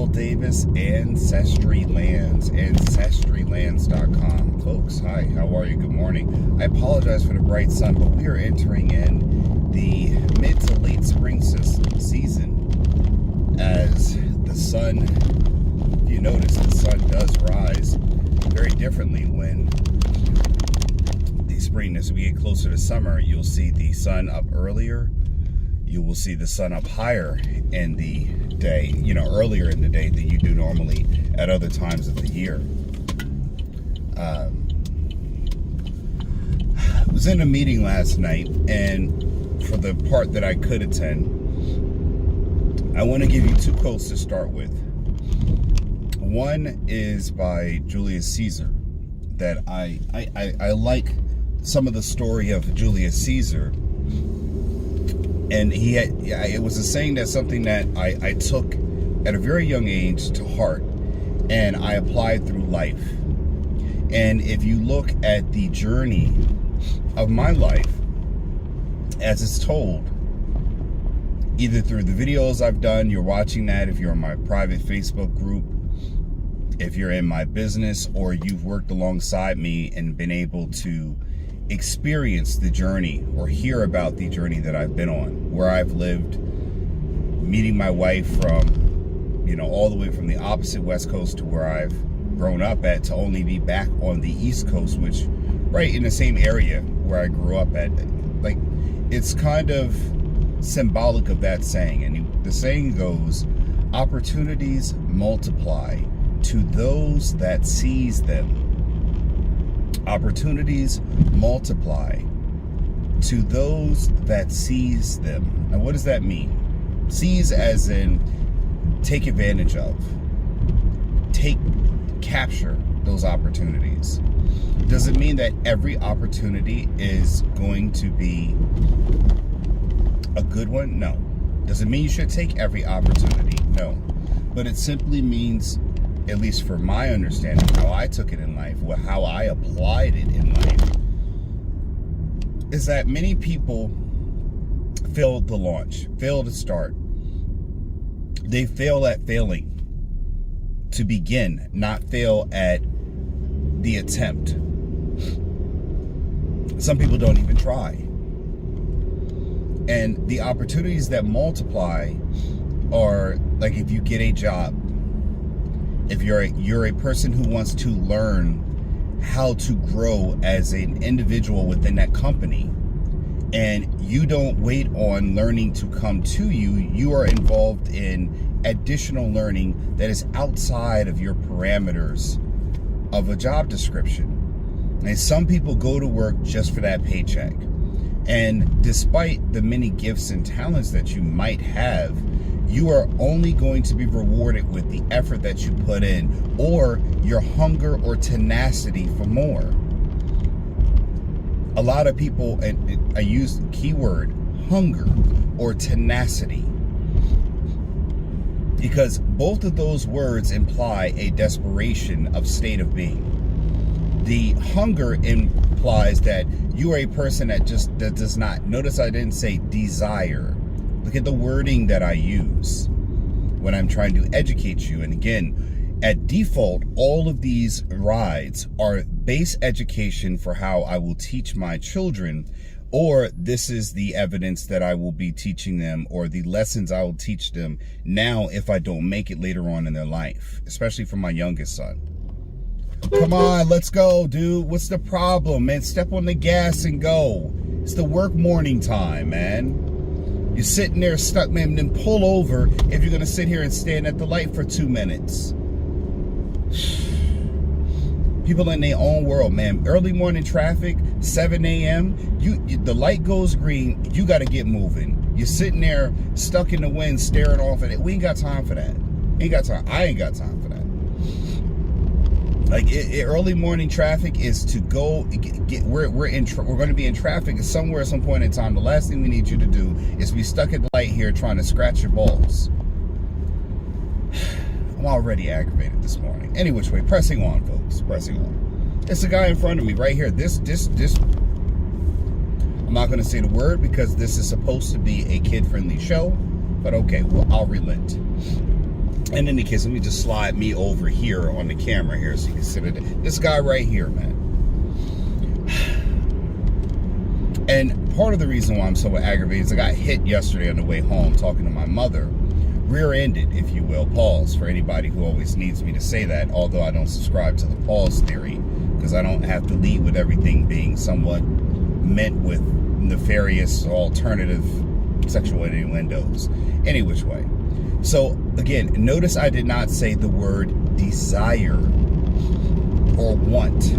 Bill Davis, Ancestry Lands, ancestrylands.com. Folks, hi, how are you? Good morning. I apologize for the bright sun, but we are entering in the mid to late spring season as the sun, if you notice, the sun does rise very differently when the spring, as we get closer to summer, you'll see the sun up earlier. You will see the sun up higher in the day, earlier in the day than you do normally at other times of the year. I was in a meeting last night, and for the part that I could attend, I want to give you two quotes to start with. One is by Julius Caesar, that I like some of the story of Julius Caesar. And it was a saying that's something that I took at a very young age to heart, and I applied through life. And if you look at the journey of my life, as it's told, either through the videos I've done, you're watching that if you're in my private Facebook group, if you're in my business, or you've worked alongside me and been able to experience the journey or hear about the journey that I've been on, where I've lived, meeting my wife from, all the way from the opposite West Coast to where I've grown up at, to only be back on the East Coast, which right in the same area where I grew up at. Like, it's kind of symbolic of that saying. And the saying goes, opportunities multiply to those that seize them. Opportunities multiply to those that seize them. Now, what does that mean? Seize as in take advantage of, capture those opportunities. Does it mean that every opportunity is going to be a good one? No. Does it mean you should take every opportunity? No. But it simply means, at least for my understanding, how I took it in life, how I applied it in life, is that many people fail to launch, fail to start. They fail at failing to begin, not fail at the attempt. Some people don't even try. And the opportunities that multiply are, like, if you get a job, if you're a person who wants to learn how to grow as an individual within that company, and you don't wait on learning to come to you, you are involved in additional learning that is outside of your parameters of a job description. And some people go to work just for that paycheck. And despite the many gifts and talents that you might have, you are only going to be rewarded with the effort that you put in, or your hunger or tenacity for more. A lot of people, and I use the keyword hunger or tenacity, because both of those words imply a desperation of state of being. The hunger implies that you are a person that does not, notice I didn't say desire. Look at the wording that I use when I'm trying to educate you. And again, at default, all of these rides are base education for how I will teach my children, or this is the evidence that I will be teaching them, or the lessons I will teach them now if I don't make it later on in their life, especially for my youngest son. Come on, let's go, dude. What's the problem, man? Step on the gas and go. It's the work morning time, man. You're sitting there stuck, man, then pull over if you're going to sit here and stand at the light for 2 minutes. People in their own world, man. Early morning traffic, 7 a.m., the light goes green, you got to get moving. You're sitting there stuck in the wind staring off at it. We ain't got time for that. Ain't got time. I ain't got time for that. Like, early morning traffic is to go we're going to be in traffic somewhere at some point in time. The last thing we need you to do is be stuck at the light here trying to scratch your balls. I'm already aggravated this morning. Any which way, pressing on, folks. Pressing on. It's a guy in front of me right here. This. I'm not going to say the word because this is supposed to be a kid-friendly show. But okay, well, I'll relent. In any case, let me just slide me over here on the camera here so you can see this guy right here, man. And part of the reason why I'm so aggravated is I got hit yesterday on the way home talking to my mother. Rear-ended, if you will. Pause for anybody who always needs me to say that, although I don't subscribe to the pause theory, because I don't have to lead with everything being somewhat meant with nefarious alternative sexual innuendos. Any which way. So, again, notice I did not say the word desire or want.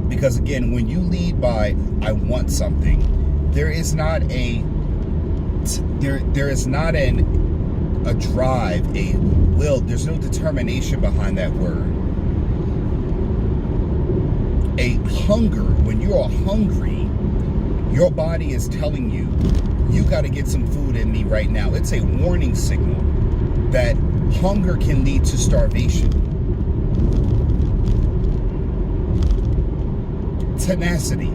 Because, again, when you lead by, I want something, there is not a drive, a will. There's no determination behind that word. A hunger. When you are hungry, your body is telling you, you got to get some food in me right now. It's a warning signal that hunger can lead to starvation. Tenacity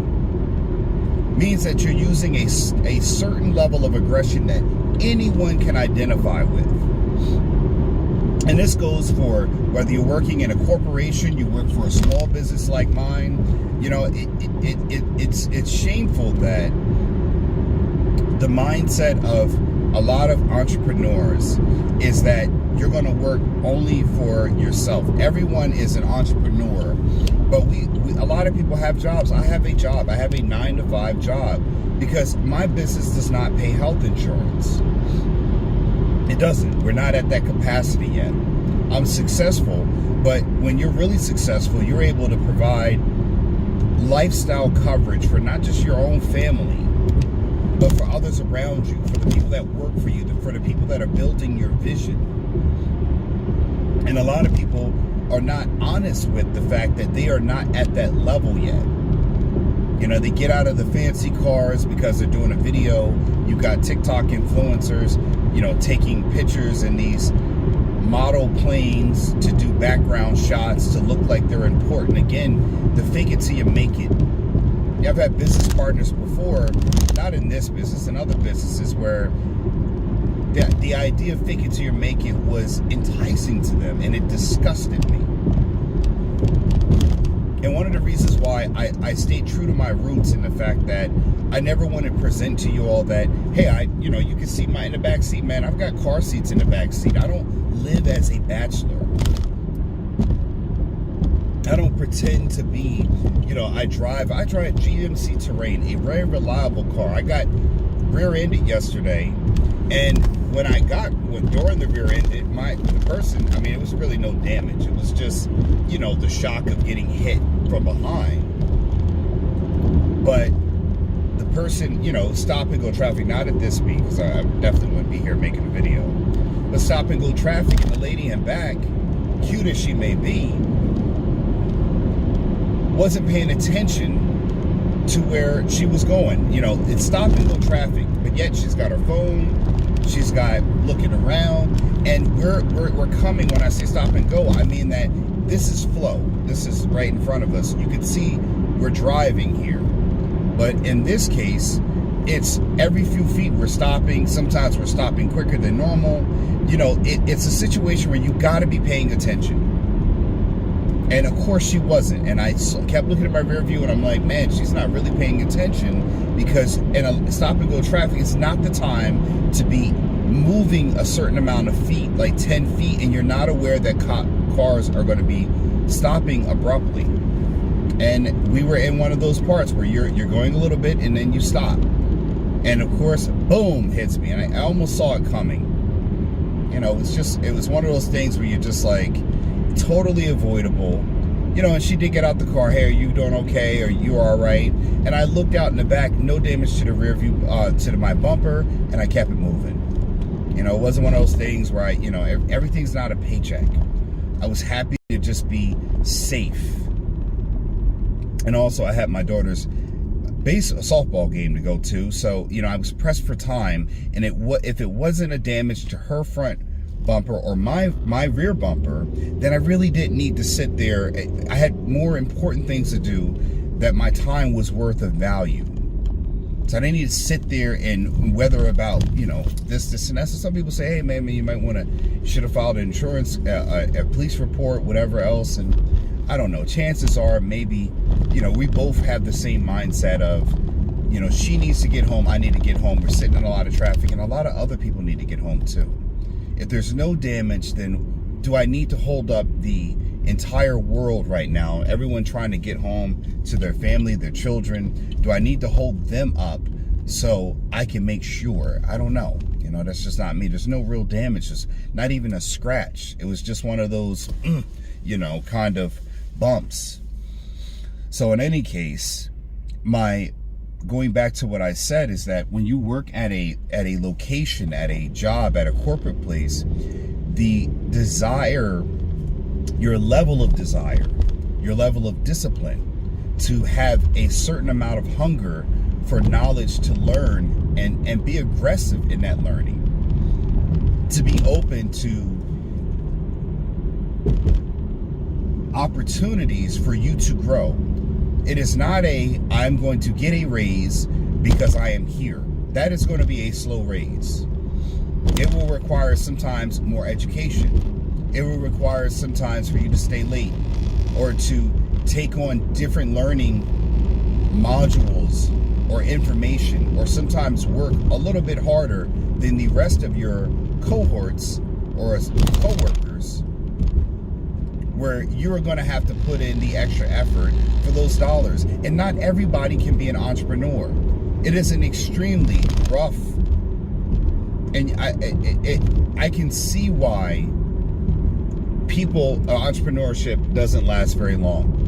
means that you're using a certain level of aggression that anyone can identify with. And this goes for whether you're working in a corporation, you work for a small business like mine. You know, it's shameful that the mindset of a lot of entrepreneurs is that you're going to work only for yourself. Everyone is an entrepreneur, but a lot of people have jobs. I have a job. I have a 9-to-5 job because my business does not pay health insurance. It doesn't. We're not at that capacity yet. I'm successful, but when you're really successful, you're able to provide lifestyle coverage for not just your own family, but for others around you, for the people that work for you, for the people that are building your vision. And a lot of people are not honest with the fact that they are not at that level yet. You know, they get out of the fancy cars because they're doing a video. You've got TikTok influencers, you know, taking pictures in these model planes to do background shots to look like they're important. Again, the fake it till you make it. I've had business partners before, not in this business, in other businesses, where the idea of fake it till you make it was enticing to them, and it disgusted me. And one of the reasons why I stayed true to my roots in the fact that I never want to present to you all that, hey, you can see my in the back seat, man. I've got car seats in the back seat. I don't live as a bachelor. I don't pretend to be, I drive GMC Terrain, a very reliable car. I got rear-ended yesterday, and during the rear-ended, the person, it was really no damage. It was just, the shock of getting hit from behind. But the person, stop and go traffic, not at this speed, because I definitely wouldn't be here making a video, but stop and go traffic, and the lady in back, cute as she may be, wasn't paying attention to where she was going. It's stop and go traffic, but yet she's got her phone, she's got looking around, and we're coming. When I say stop and go, I mean that this is flow. This is right in front of us. You can see we're driving here, but in this case, it's every few feet we're stopping. Sometimes we're stopping quicker than normal. It's a situation where you got to be paying attention. And of course she wasn't. And I kept looking at my rear view, and I'm like, man, she's not really paying attention, because in a stop and go traffic, it's not the time to be moving a certain amount of feet, like 10 feet, and you're not aware that cars are going to be stopping abruptly. And we were in one of those parts where you're going a little bit and then you stop. And of course, boom, hits me. And I almost saw it coming. It was one of those things where you're just like, totally avoidable. And she did get out the car. Hey, are you doing okay? Are you all right? And I looked out in the back, no damage to the rear view, to my bumper, and I kept it moving. It wasn't one of those things where everything's not a paycheck. I was happy to just be safe. And also, I had my daughter's softball game to go to, so I was pressed for time. And if it wasn't a damage to her front bumper or my rear bumper, then I really didn't need to sit there. I had more important things to do that my time was worth of value. So I didn't need to sit there and weather about, this, and that. So some people say, hey, man, you might should have filed an insurance, a police report, whatever else. And I don't know. Chances are maybe, we both have the same mindset of, she needs to get home. I need to get home. We're sitting in a lot of traffic, and a lot of other people need to get home too. If there's no damage, then do I need to hold up the entire world right now, everyone trying to get home to their family, their children? Do I need to hold them up so I can make sure? I don't know. That's just not me. There's no real damage. It's not even a scratch. It was just one of those, kind of bumps. So in any case, going back to what I said is that when you work at a location, at a job, at a corporate place, the desire, your level of desire, your level of discipline to have a certain amount of hunger for knowledge to learn and be aggressive in that learning, to be open to opportunities for you to grow. It is not I'm going to get a raise because I am here. That is going to be a slow raise. It will require sometimes more education. It will require sometimes for you to stay late or to take on different learning modules or information, or sometimes work a little bit harder than the rest of your cohorts or co-workers, where you're going to have to put in the extra effort for those dollars. And not everybody can be an entrepreneur. It is an extremely rough, and I can see why entrepreneurship doesn't last very long.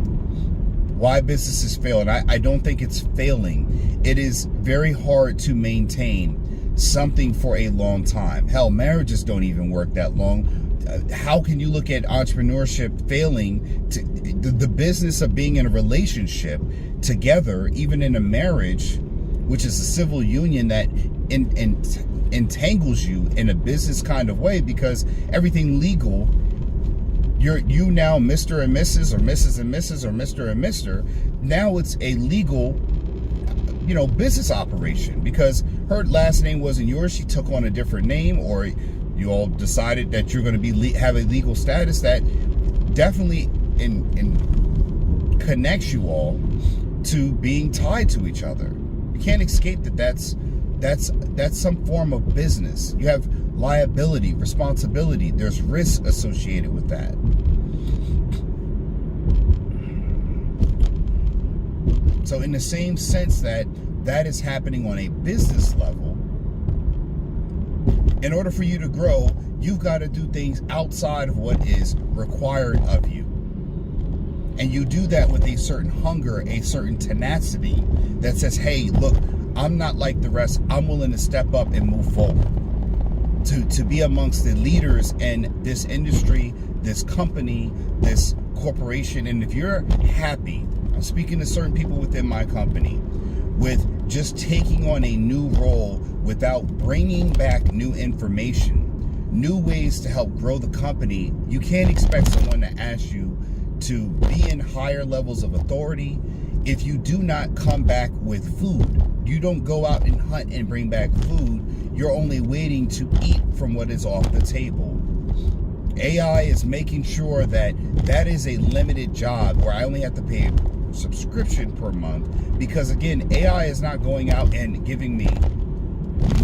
Why businesses fail. And I don't think it's failing. It is very hard to maintain something for a long time. Hell, marriages don't even work that long. How can you look at entrepreneurship failing? The business of being in a relationship together, even in a marriage, which is a civil union that entangles you in a business kind of way, because everything legal, you now Mr. and Mrs. or Mrs. and Mrs. or Mr. and Mr. Now it's a legal, business operation, because her last name wasn't yours. She took on a different name, or you all decided that you're going to have a legal status that definitely connects you all to being tied to each other. You can't escape that's some form of business. You have liability, responsibility. There's risk associated with that. So in the same sense that is happening on a business level, in order for you to grow, you've got to do things outside of what is required of you. And you do that with a certain hunger, a certain tenacity that says, hey, look, I'm not like the rest. I'm willing to step up and move forward. To be amongst the leaders in this industry, this company, this corporation. And if you're happy, I'm speaking to certain people within my company, with just taking on a new role without bringing back new information, new ways to help grow the company, you can't expect someone to ask you to be in higher levels of authority if you do not come back with food. You don't go out and hunt and bring back food. You're only waiting to eat from what is off the table. AI is making sure that is a limited job where I only have to pay a subscription per month, because again, AI is not going out and giving me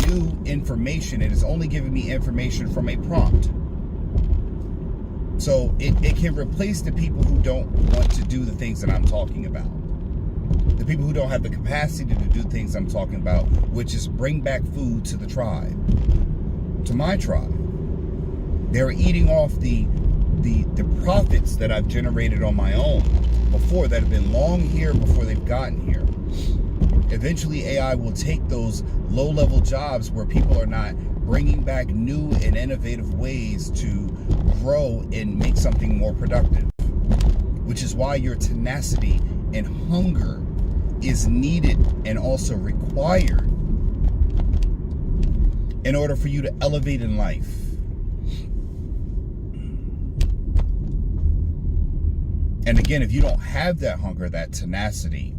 new information. It is only giving me information from a prompt. So it can replace the people who don't want to do the things that I'm talking about. The people who don't have the capacity to do things I'm talking about, which is bring back food to the tribe, to my tribe. They're eating off the profits that I've generated on my own before, that have been long here before they've gotten here. Eventually, AI will take those low-level jobs where people are not bringing back new and innovative ways to grow and make something more productive, which is why your tenacity and hunger is needed and also required in order for you to elevate in life. And again, if you don't have that hunger, that tenacity,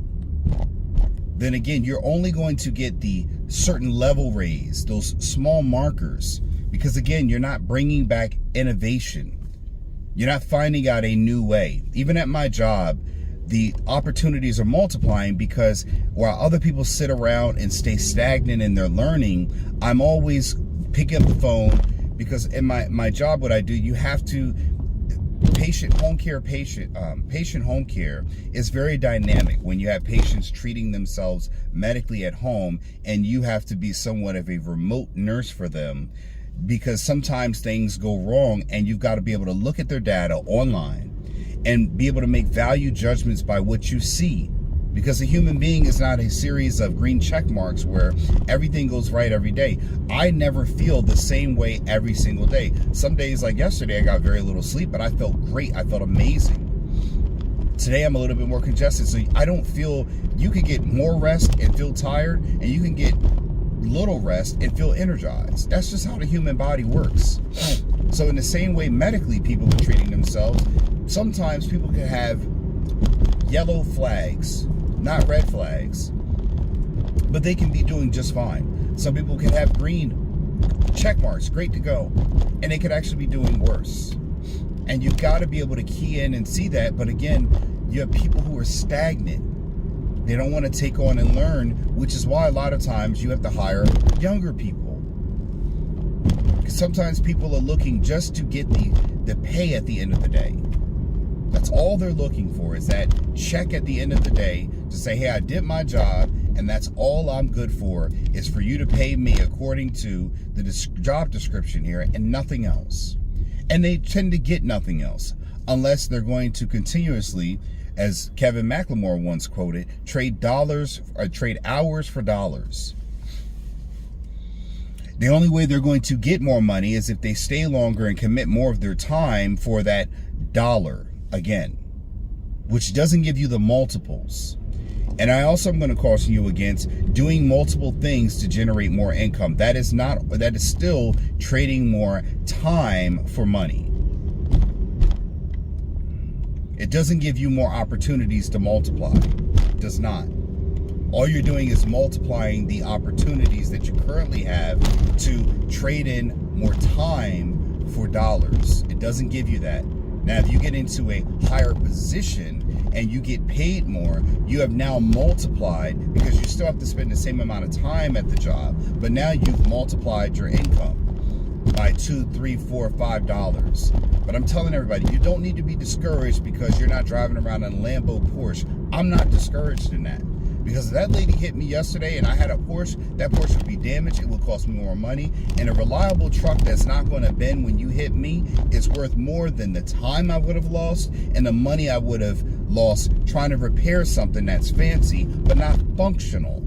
then again, you're only going to get the certain level raise, those small markers, because again, you're not bringing back innovation. You're not finding out a new way. Even at my job, the opportunities are multiplying because while other people sit around and stay stagnant in their learning, I'm always picking up the phone, because in my job, what I do, you have to, patient home care is very dynamic when you have patients treating themselves medically at home, and you have to be somewhat of a remote nurse for them, because sometimes things go wrong and you've got to be able to look at their data online and be able to make value judgments by what you see, because a human being is not a series of green check marks where everything goes right every day. I never feel the same way every single day. Some days, like yesterday, I got very little sleep, but I felt great. I felt amazing. Today, I'm a little bit more congested, so I don't feel, you could get more rest and feel tired, and you can get little rest and feel energized. That's just how the human body works. So in the same way medically people are treating themselves, sometimes people can have yellow flags, not red flags, but they can be doing just fine. Some people can have green check marks, great to go, and they could actually be doing worse. And you've got to be able to key in and see that. But again, you have people who are stagnant. They don't want to take on and learn, which is why a lot of times you have to hire younger people. Because sometimes people are looking just to get the pay at the end of the day. That's all they're looking for, is that check at the end of the day to say, hey, I did my job, and that's all I'm good for, is for you to pay me according to the job description here and nothing else. And they tend to get nothing else unless they're going to continuously, as Kevin McLemore once quoted, trade hours for dollars. The only way they're going to get more money is if they stay longer and commit more of their time for that dollar again, which doesn't give you the multiples. And I also am going to caution you against doing multiple things to generate more income. That is still trading more time for money. It doesn't give you more opportunities to multiply. It does not. All you're doing is multiplying the opportunities that you currently have to trade in more time for dollars. It doesn't give you that. Now, if you get into a higher position and you get paid more, you have now multiplied, because you still have to spend the same amount of time at the job, but now you've multiplied your income by $2, $3, $4, $5. But I'm telling everybody, you don't need to be discouraged because you're not driving around in a Lambo Porsche. I'm not discouraged in that. Because if that lady hit me yesterday and I had a Porsche, that Porsche would be damaged. It would cost me more money. And a reliable truck that's not going to bend when you hit me is worth more than the time I would have lost and the money I would have lost trying to repair something that's fancy but not functional.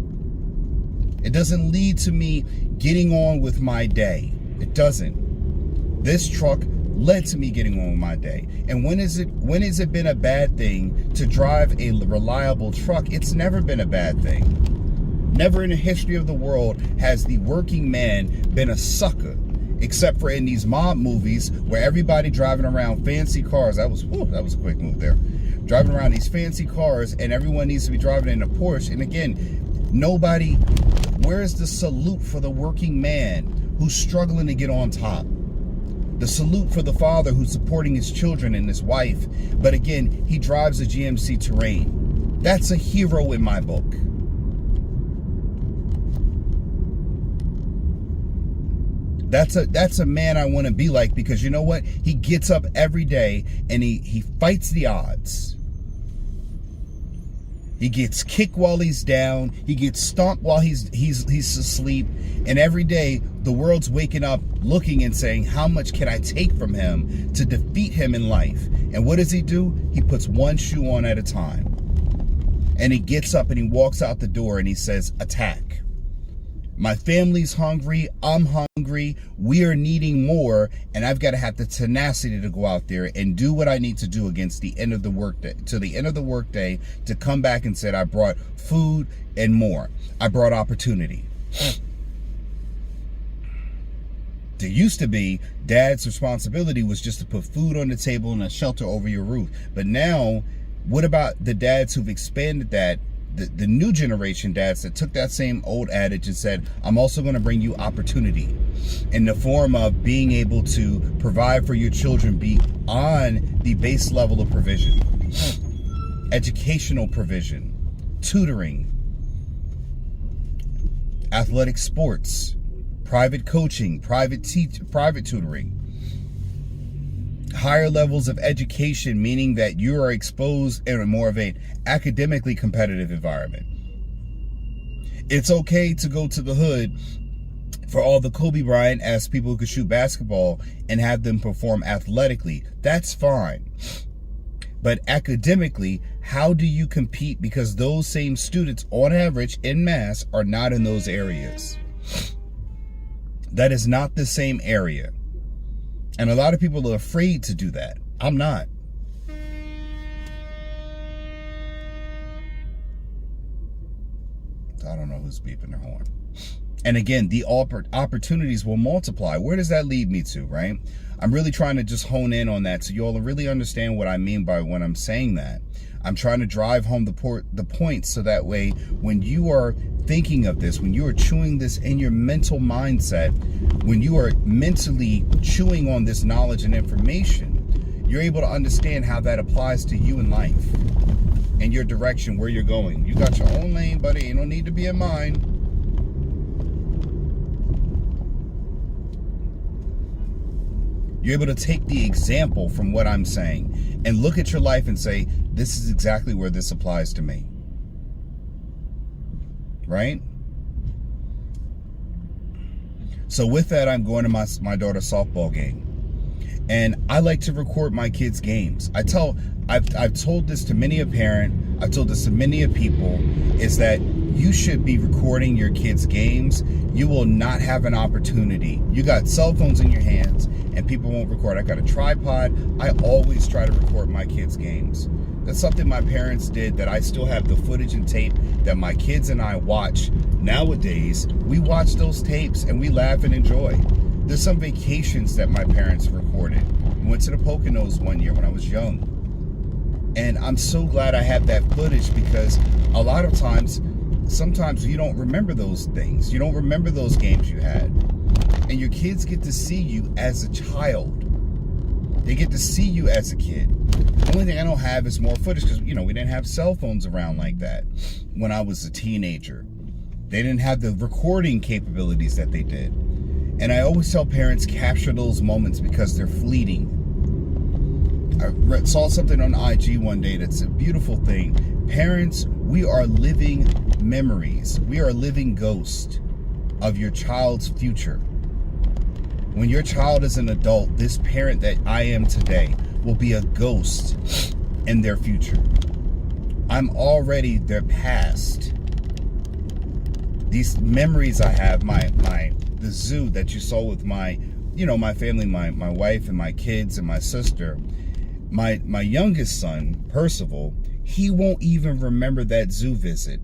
It doesn't lead to me getting on with my day. It doesn't. This truck led to me getting on with my day. And when has it been a bad thing to drive a reliable truck? It's never been a bad thing. Never in the history of the world has the working man been a sucker, except for in these mob movies where everybody driving around fancy cars. That was a quick move there. Driving around these fancy cars, and everyone needs to be driving in a Porsche. And again, where's the salute for the working man who's struggling to get on top? The salute for the father who's supporting his children and his wife, but again, he drives a GMC Terrain. That's a hero in my book. That's a man I want to be like, because you know what? He gets up every day and he fights the odds. He gets kicked while he's down. He gets stomped while he's asleep. And every day, the world's waking up looking and saying, how much can I take from him to defeat him in life? And what does he do? He puts one shoe on at a time. And he gets up and he walks out the door and he says, attack. My family's hungry. I'm hungry. We are needing more. And I've got to have the tenacity to go out there and do what I need to do against the end of the workday, to the end of the workday, to come back and say, I brought food and more. I brought opportunity. There used to be dad's responsibility was just to put food on the table and a shelter over your roof. But now, what about the dads who've expanded that the new generation dads that took that same old adage and said, I'm also going to bring you opportunity in the form of being able to provide for your children beyond the base level of provision, educational provision, tutoring, athletic sports, private coaching, private tutoring, higher levels of education, meaning that you are exposed in a more of an academically competitive environment. It's okay to go to the hood for all the Kobe Bryant as people who could shoot basketball and have them perform athletically. That's fine. But academically, how do you compete? Because those same students, on average, en masse, are not in those areas. That is not the same area. And a lot of people are afraid to do that. I'm not. I don't know who's beeping their horn. And again, the opportunities will multiply. Where does that lead me to, right? I'm really trying to just hone in on that so you all really understand what I mean by when I'm saying that. I'm trying to drive home the point so that way when you are thinking of this, when you are chewing this in your mental mindset, when you are mentally chewing on this knowledge and information, you're able to understand how that applies to you in life and your direction, where you're going. You got your own lane, buddy. You don't need to be in mine. You're able to take the example from what I'm saying and look at your life and say, this is exactly where this applies to me. Right? So with that, I'm going to my daughter's softball game. And I like to record my kids' games. I've told this to many a parent, I've told this to many a people, is that you should be recording your kids' games. You will not have an opportunity. You got cell phones in your hands and people won't record. I got a tripod. I always try to record my kids' games. That's something my parents did that I still have the footage and tape that my kids and I watch. Nowadays, we watch those tapes and we laugh and enjoy. There's some vacations that my parents recorded. We went to the Poconos one year when I was young. And I'm so glad I have that footage because a lot of times, sometimes you don't remember those things. You don't remember those games you had. And your kids get to see you as a child. They get to see you as a kid. The only thing I don't have is more footage because, we didn't have cell phones around like that when I was a teenager. They didn't have the recording capabilities that they did. And I always tell parents, capture those moments because they're fleeting. I saw something on IG one day that's a beautiful thing. Parents, we are living memories. We are living ghosts of your child's future. When your child is an adult, this parent that I am today will be a ghost in their future. I'm already their past. These memories I have, the zoo that you saw with my family, my wife and my kids and my sister, my youngest son, Percival, he won't even remember that zoo visit.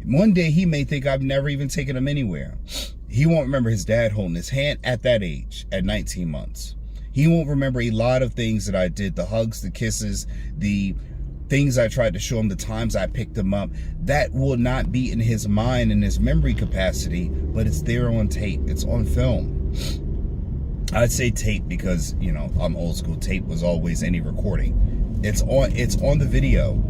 One day he may think I've never even taken him anywhere. He won't remember his dad holding his hand at that age, at 19 months. He won't remember a lot of things that I did, the hugs, the kisses, the things I tried to show him, the times I picked him up. That will not be in his mind, in his memory capacity, but it's there on tape. It's on film. I'd say tape because, I'm old school. Tape was always any recording. It's on the video.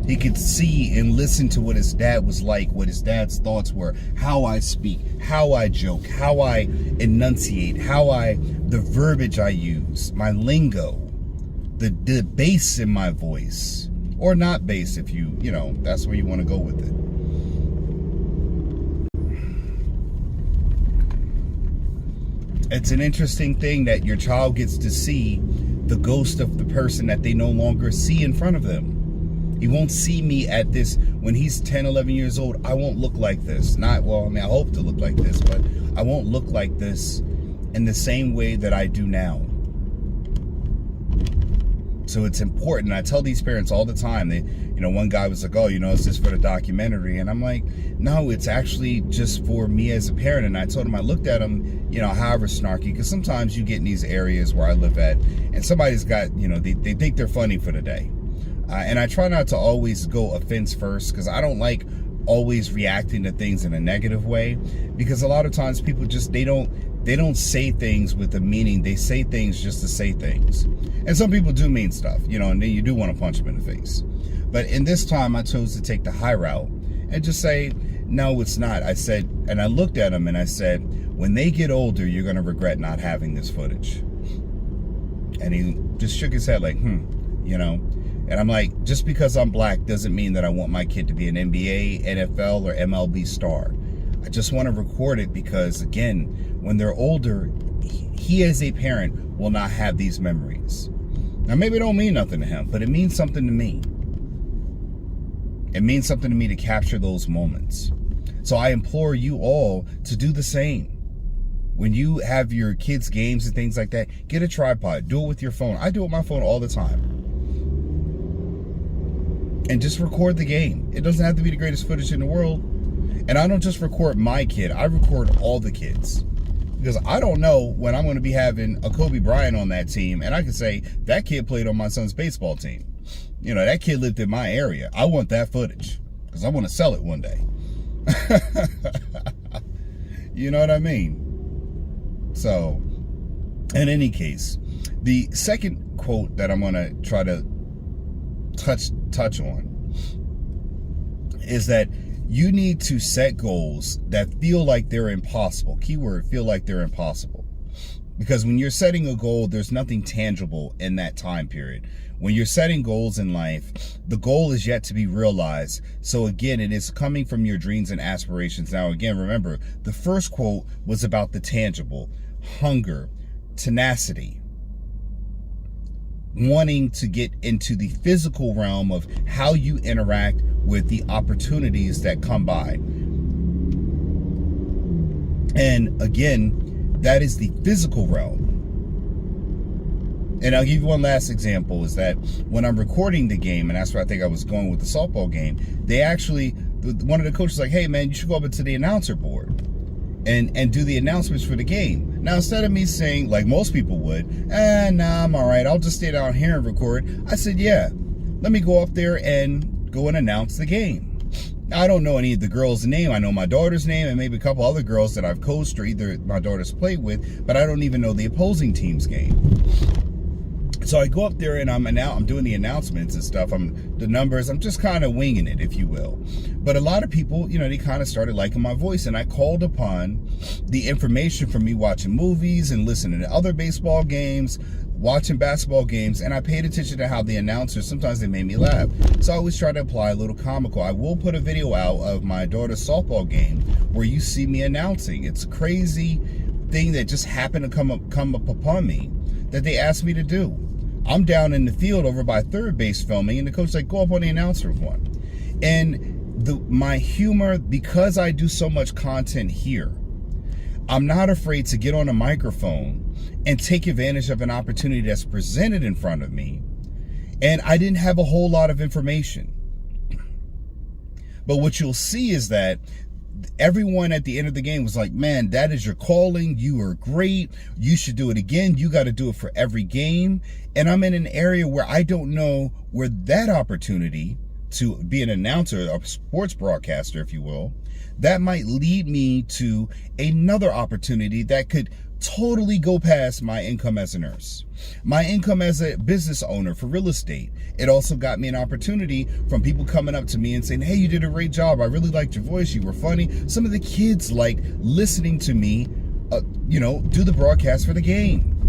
He could see and listen to what his dad was like, what his dad's thoughts were, how I speak, how I joke, how I enunciate, the verbiage I use, my lingo, the bass in my voice, or not bass if that's where you want to go with it. It's an interesting thing that your child gets to see the ghost of the person that they no longer see in front of them. He won't see me at this, when he's 10, 11 years old, I won't look like this. I hope to look like this, but I won't look like this in the same way that I do now. So it's important. I tell these parents all the time, one guy was like, is this for the documentary? And I'm like, no, it's actually just for me as a parent. And I told him, I looked at him, however snarky, because sometimes you get in these areas where I live at and somebody's got, they think they're funny for the day. And I try not to always go offense first, because I don't like always reacting to things in a negative way, because a lot of times people just they don't say things with a meaning. They say things just to say things. And some people do mean stuff, you know, and then you do want to punch them in the face. But in this time, I chose to take the high route and just say, no, it's not. I said, and I looked at him and I said, when they get older, you're going to regret not having this footage. And he just shook his head like, you know. And I'm like, just because I'm black doesn't mean that I want my kid to be an NBA, NFL, or MLB star. I just want to record it because, again, when they're older, he as a parent will not have these memories. Now, maybe it don't mean nothing to him, but it means something to me. It means something to me to capture those moments. So I implore you all to do the same. When you have your kids' games and things like that, get a tripod. Do it with your phone. I do it with my phone all the time. And just record the game. It doesn't have to be the greatest footage in the world. And I don't just record my kid. I record all the kids. Because I don't know when I'm going to be having a Kobe Bryant on that team. And I can say, that kid played on my son's baseball team. You know, that kid lived in my area. I want that footage. Because I want to sell it one day. You know what I mean? So, in any case, the second quote that I'm going to try to touch on is that you need to set goals that feel like they're impossible. Keyword, feel like they're impossible. Because when you're setting a goal, there's nothing tangible in that time period. When you're setting goals in life, the goal is yet to be realized. So again, it is coming from your dreams and aspirations. Now, again, remember, the first quote was about the tangible, hunger, tenacity, wanting to get into the physical realm of how you interact with the opportunities that come by. And again, that is the physical realm. And I'll give you one last example, is that when I'm recording the game, and that's where I think I was going with the softball game, they actually, one of the coaches was like, hey man, you should go up to the announcer board and do the announcements for the game. Now, instead of me saying, like most people would, nah, I'm all right, I'll just stay down here and record, I said, yeah, let me go up there and go and announce the game. Now, I don't know any of the girls' name. I know my daughter's name and maybe a couple other girls that I've coached or either my daughter's played with, but I don't even know the opposing team's game. So I go up there and I'm doing the announcements and stuff. The numbers, I'm just kind of winging it, if you will. But a lot of people, you know, they kind of started liking my voice, and I called upon the information from me watching movies and listening to other baseball games, watching basketball games, and I paid attention to how the announcers, sometimes they made me laugh. So I always try to apply a little comical. I will put a video out of my daughter's softball game where you see me announcing. It's a crazy thing that just happened to come up upon me that they asked me to do. I'm down in the field over by third base filming, and the coach's like, go up on the announcer one. And my humor, because I do so much content here, I'm not afraid to get on a microphone and take advantage of an opportunity that's presented in front of me. And I didn't have a whole lot of information. But what you'll see is that everyone at the end of the game was like, man, that is your calling. You are great. You should do it again. You got to do it for every game. And I'm in an area where I don't know where that opportunity to be an announcer, a sports broadcaster, if you will, that might lead me to another opportunity that could totally go past my income as a nurse, my income as a business owner for real estate. It also got me an opportunity from people coming up to me and saying, hey, you did a great job. I really liked your voice. You were funny. Some of the kids like listening to me, do the broadcast for the game.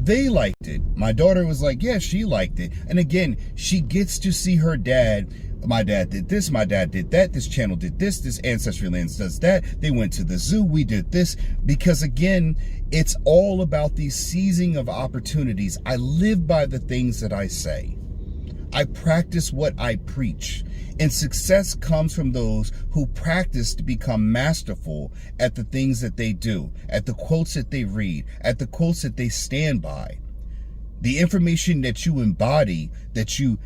They liked it. My daughter was like, yeah, she liked it. And again, she gets to see her dad. My dad did this, my dad did that, this channel did this Ancestry Landers does that, they went to the zoo, we did this. Because again, it's all about the seizing of opportunities. I live by the things that I say. I practice what I preach. And success comes from those who practice to become masterful at the things that they do, at the quotes that they read, at the quotes that they stand by. The information that you embody, that you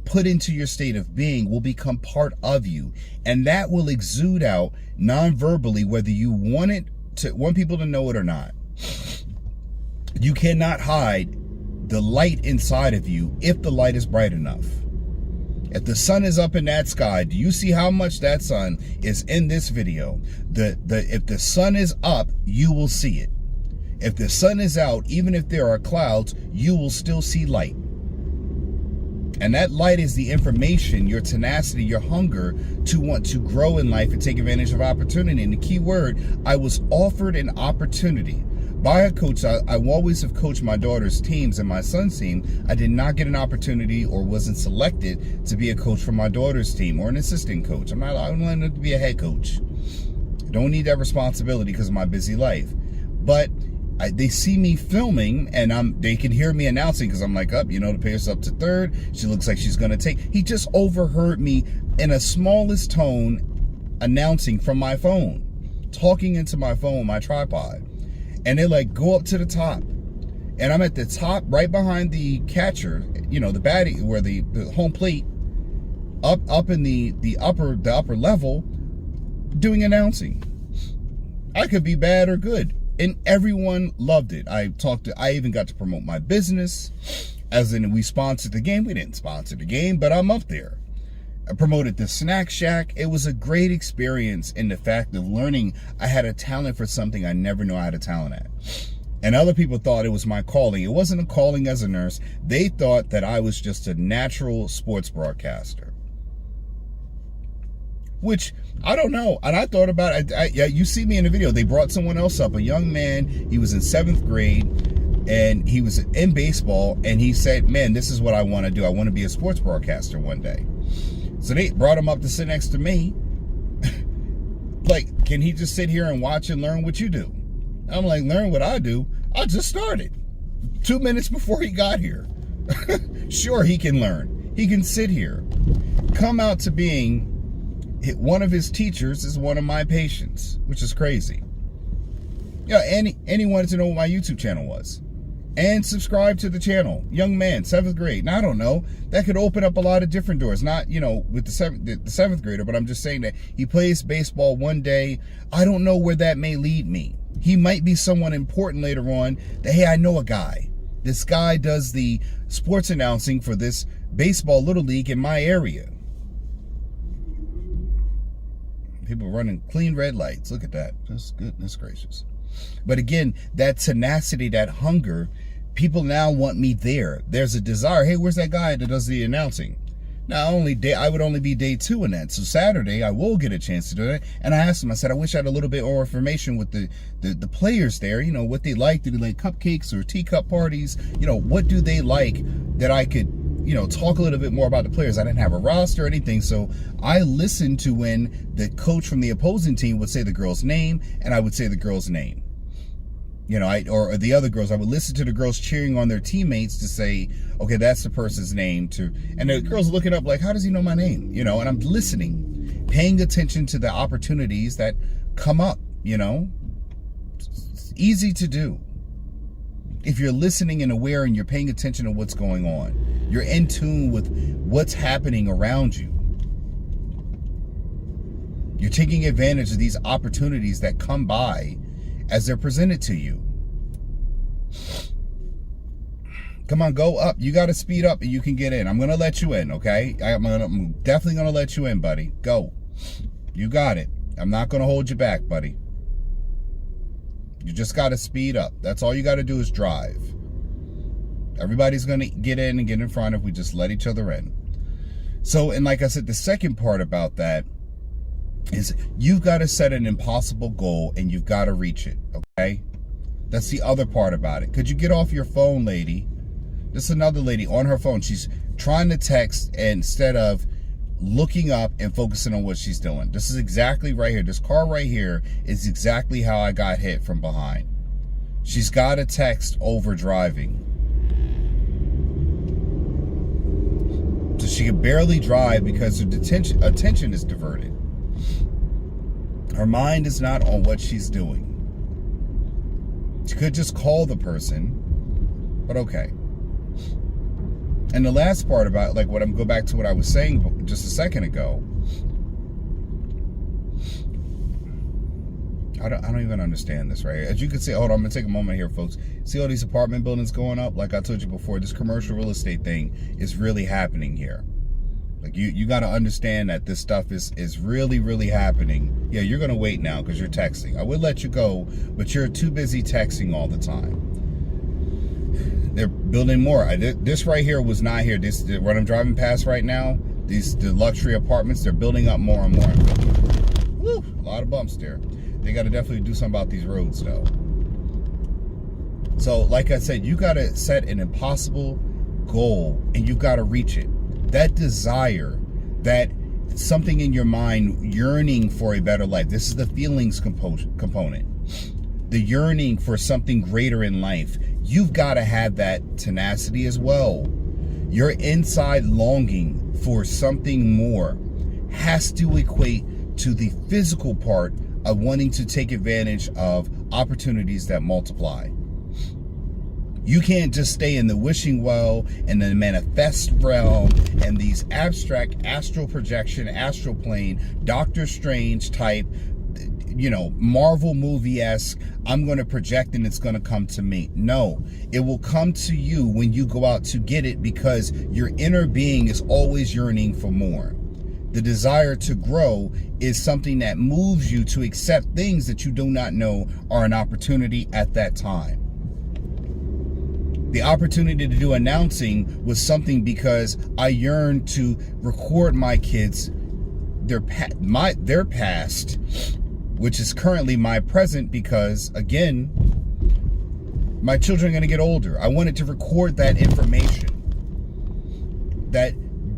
put into your state of being will become part of you. And that will exude out non-verbally, whether you want people to know it or not. You cannot hide the light inside of you if the light is bright enough. If the sun is up in that sky, do you see how much that sun is in this video? If the sun is up, you will see it. If the sun is out, even if there are clouds, you will still see light. And that light is the information, your tenacity, your hunger to want to grow in life and take advantage of opportunity. And the key word, I was offered an opportunity by a coach. I always have coached my daughter's teams and my son's team. I did not get an opportunity or wasn't selected to be a coach for my daughter's team or an assistant coach. I don't want to be a head coach. I don't need that responsibility because of my busy life. But they see me filming and they can hear me announcing because I'm like, the player's up to third. She looks like she's going to take. He just overheard me in a smallest tone announcing from my phone, talking into my phone, my tripod. And they like go up to the top. And I'm at the top right behind the catcher, the baddie, where the home plate, up in the upper level, doing announcing. I could be bad or good. And everyone loved it. I even got to promote my business, as in we sponsored the game. We didn't sponsor the game, but I'm up there. I promoted the Snack Shack. It was a great experience in the fact of learning I had a talent for something I never knew I had a talent at. And other people thought it was my calling. It wasn't a calling as a nurse. They thought that I was just a natural sports broadcaster. Which, I don't know. And I thought about it. You see me in the video. They brought someone else up, a young man. He was in 7th grade, and he was in baseball, and he said, man, this is what I want to do. I want to be a sports broadcaster one day. So they brought him up to sit next to me. Like, can he just sit here and watch and learn what you do? I'm like, learn what I do? I just started 2 minutes before he got here. Sure, he can learn. He can sit here. Come out to being... one of his teachers is one of my patients, which is crazy. And he wanted to know what my YouTube channel was. And subscribe to the channel. Young man, 7th grade. Now, I don't know. That could open up a lot of different doors. Not, with the 7th grader, but I'm just saying that he plays baseball one day. I don't know where that may lead me. He might be someone important later on that, hey, I know a guy. This guy does the sports announcing for this baseball little league in my area. People running clean red lights. Look at that. Just goodness gracious. But again, that tenacity, that hunger, people now want me there. There's a desire. Hey, where's that guy that does the announcing? Now, I would only be day 2 in that. So Saturday, I will get a chance to do it. And I asked him, I said, I wish I had a little bit more information with the players there. What they like. Do they like cupcakes or teacup parties? What do they like that I could talk a little bit more about the players. I didn't have a roster or anything, so I listened to when the coach from the opposing team would say the girl's name, and I would say the girl's name. Or the other girls, I would listen to the girls cheering on their teammates to say, okay, that's the person's name. And the girls looking up like, how does he know my name? And I'm listening, paying attention to the opportunities that come up, It's easy to do. If you're listening and aware and you're paying attention to what's going on, you're in tune with what's happening around you. You're taking advantage of these opportunities that come by as they're presented to you. Come on, go up. You got to speed up and you can get in. I'm going to let you in, okay? I'm definitely going to let you in, buddy. Go. You got it. I'm not going to hold you back, buddy. You just got to speed up. That's all you got to do is drive. Everybody's going to get in and get in front if we just let each other in. So, and like I said, the second part about that is you've got to set an impossible goal and you've got to reach it, okay? That's the other part about it. Could you get off your phone, lady? This is another lady on her phone. She's trying to text instead of looking up and focusing on what she's doing. This is exactly right here. This car right here is exactly how I got hit from behind. She's got a text over driving. So she can barely drive because her attention is diverted. Her mind is not on what she's doing. She could just call the person, but okay. And the last part about, like, go back to what I was saying just a second ago. I don't even understand this, right? As you can see, hold on, I'm gonna take a moment here, folks. See all these apartment buildings going up? Like I told you before, this commercial real estate thing is really happening here. Like you got to understand that this stuff is really, really happening. Yeah, you're gonna wait now because you're texting. I would let you go, but you're too busy texting all the time. They're building more. This right here was not here. This what I'm driving past right now. The luxury apartments, they're building up more and more. Woo, a lot of bumps there. They got to definitely do something about these roads, though. So, like I said, you got to set an impossible goal, and you got to reach it. That desire, that something in your mind yearning for a better life. This is the feelings component. The yearning for something greater in life. You've got to have that tenacity as well. Your inside longing for something more has to equate to the physical part of wanting to take advantage of opportunities that multiply. You can't just stay in the wishing well and the manifest realm and these abstract astral projection, astral plane, Doctor Strange type, Marvel movie-esque, I'm going to project and it's going to come to me. No, it will come to you when you go out to get it, because your inner being is always yearning for more. The desire to grow is something that moves you to accept things that you do not know are an opportunity at that time. The opportunity to do announcing was something because I yearned to record my kids, their past, which is currently my present, because again, my children are going to get older. I wanted to record that information. That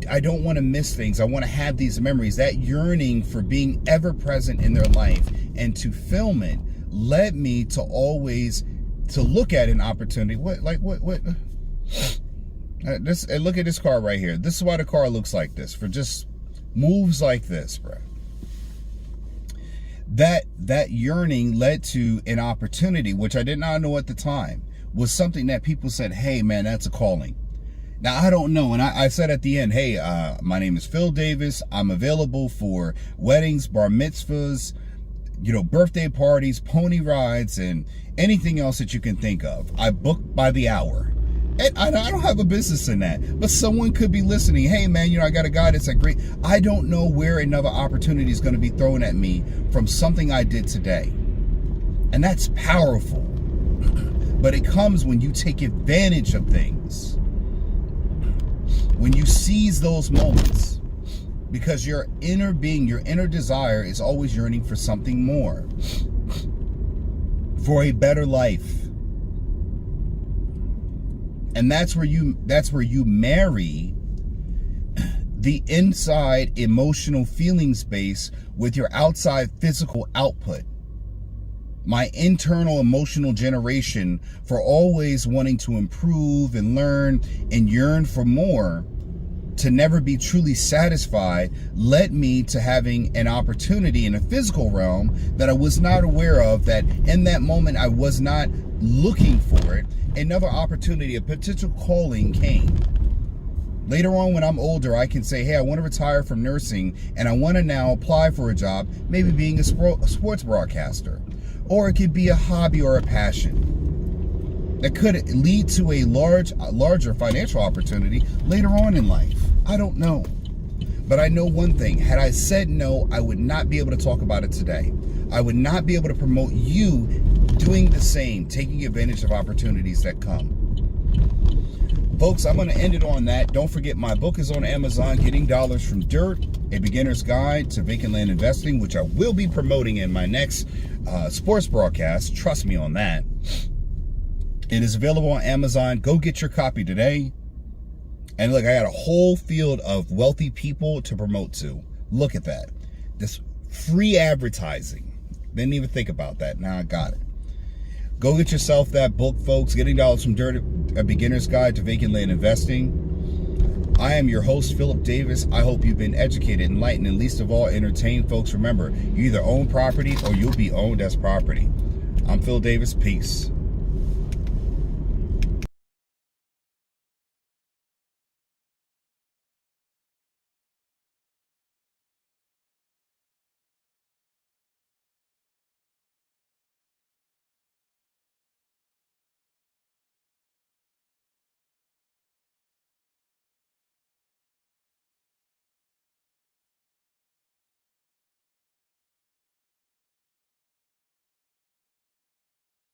I don't want to miss things. I want to have these memories. That yearning for being ever present in their life and to film it led me to always to look at an opportunity. What? Look at this car right here. This is why the car looks like this, for just moves like this, bro. That yearning led to an opportunity, which I did not know at the time, was something that people said, hey man, that's a calling. Now, I don't know. And I said at the end, hey, my name is Phil Davis. I'm available for weddings, bar mitzvahs, birthday parties, pony rides, and anything else that you can think of. I book by the hour. And I don't have a business in that. But someone could be listening. Hey, man, I got a guy that's great. I don't know where another opportunity is going to be thrown at me from something I did today. And that's powerful. But it comes when you take advantage of things. When you seize those moments, because your inner being, your inner desire is always yearning for something more, for a better life. And that's where you marry the inside emotional feeling space with your outside physical output. My internal emotional generation for always wanting to improve and learn and yearn for more, to never be truly satisfied, led me to having an opportunity in a physical realm that I was not aware of, that in that moment I was not looking for it. Another opportunity, a potential calling came. Later on, when I'm older, I can say, hey, I want to retire from nursing and I want to now apply for a job, maybe being a sports broadcaster. Or it could be a hobby or a passion that could lead to a larger financial opportunity later on in life. I don't know. But I know one thing. Had I said no, I would not be able to talk about it today. I would not be able to promote you doing the same, taking advantage of opportunities that come. Folks, I'm going to end it on that. Don't forget, my book is on Amazon, Getting Dollars from Dirt, A Beginner's Guide to Vacant Land Investing, which I will be promoting in my next sports broadcast. Trust me on that. It is available on Amazon. Go get your copy today. And look, I got a whole field of wealthy people to promote to. Look at that. This free advertising. Didn't even think about that. Now I got it. Go get yourself that book, folks. Getting Dollars from Dirt, A Beginner's Guide to Vacant Land Investing. I am your host, Philip Davis. I hope you've been educated, enlightened, and least of all, entertained. Folks, remember, you either own property or you'll be owned as property. I'm Phil Davis. Peace.